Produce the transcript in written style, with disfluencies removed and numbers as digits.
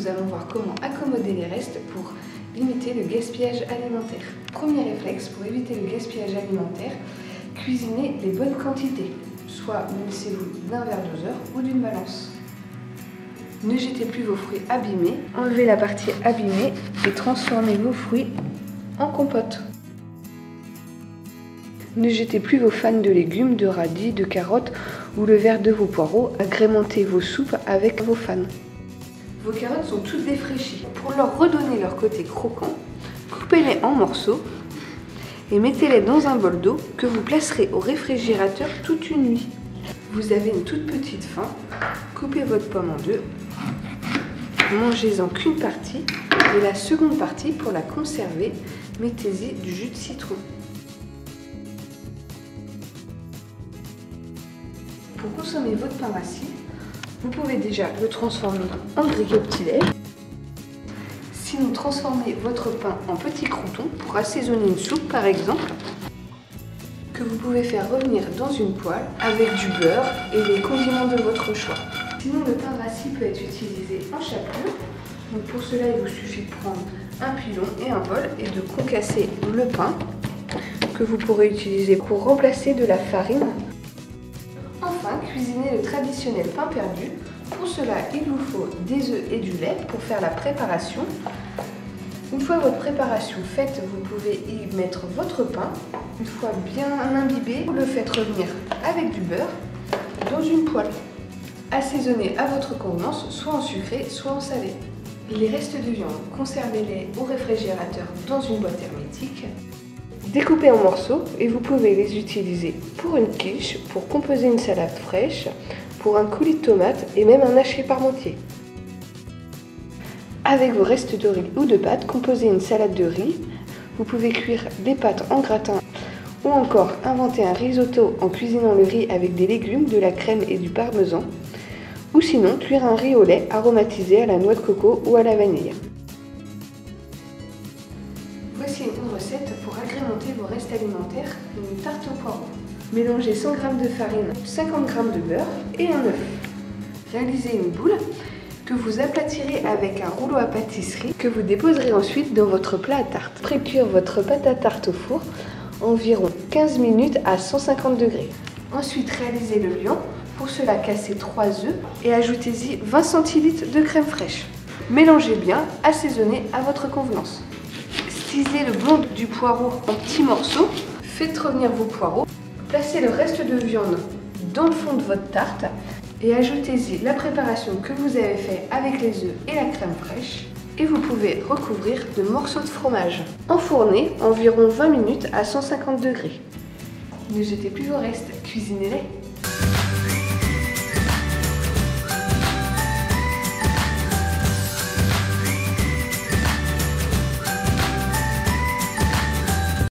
nous allons voir comment accommoder les restes pour limiter le gaspillage alimentaire. Premier réflexe pour éviter le gaspillage alimentaire, cuisinez les bonnes quantités, soit munissez-vous d'un verre doseur ou d'une balance. Ne jetez plus vos fruits abîmés, enlevez la partie abîmée et transformez vos fruits en compote. Ne jetez plus vos fans de légumes, de radis, de carottes ou le verre de vos poireaux, agrémentez vos soupes avec vos fans. Vos carottes sont toutes défraîchies. Pour leur redonner leur côté croquant, coupez-les en morceaux et mettez-les dans un bol d'eau que vous placerez au réfrigérateur toute une nuit. Vous avez une toute petite faim, coupez votre pomme en deux, mangez-en qu'une partie et la seconde partie, pour la conserver, mettez-y du jus de citron. Pour consommer votre pain rassis, vous pouvez déjà le transformer en grille au petit-déj. Sinon, transformez votre pain en petits croûtons pour assaisonner une soupe par exemple, que vous pouvez faire revenir dans une poêle avec du beurre et les condiments de votre choix. Sinon, le pain rassis peut être utilisé en chapelure. Donc pour cela, il vous suffit de prendre un pilon et un bol et de concasser le pain que vous pourrez utiliser pour remplacer de la farine. Enfin, cuisinez le traditionnel pain perdu. Pour cela, il vous faut des œufs et du lait pour faire la préparation. Une fois votre préparation faite, vous pouvez y mettre votre pain. Une fois bien imbibé, vous le faites revenir avec du beurre dans une poêle. Assaisonnez à votre convenance, soit en sucré, soit en salé. Les restes de viande, conservez-les au réfrigérateur dans une boîte hermétique. Découpez en morceaux et vous pouvez les utiliser pour une quiche, pour composer une salade fraîche, pour un coulis de tomates et même un haché parmentier. Avec vos restes de riz ou de pâtes, composez une salade de riz. Vous pouvez cuire des pâtes en gratin ou encore inventer un risotto en cuisinant le riz avec des légumes, de la crème et du parmesan. Ou sinon, cuire un riz au lait aromatisé à la noix de coco ou à la vanille. Voici une recette pour agrémenter vos restes alimentaires, une tarte au poireau. Mélangez 100 g de farine, 50 g de beurre et un œuf. Réalisez une boule que vous aplatirez avec un rouleau à pâtisserie que vous déposerez ensuite dans votre plat à tarte. Pré-cuire votre pâte à tarte au four environ 15 minutes à 150 degrés. Ensuite, réalisez le liant. Pour cela, cassez 3 œufs et ajoutez-y 20 centilitres de crème fraîche. Mélangez bien, assaisonnez à votre convenance. Stylisez le blond du poireau en petits morceaux. Faites revenir vos poireaux. Placez le reste de viande dans le fond de votre tarte et ajoutez-y la préparation que vous avez faite avec les œufs et la crème fraîche. Et vous pouvez recouvrir de morceaux de fromage. Enfournez environ 20 minutes à 150 degrés. Ne jetez plus vos restes, cuisinez-les.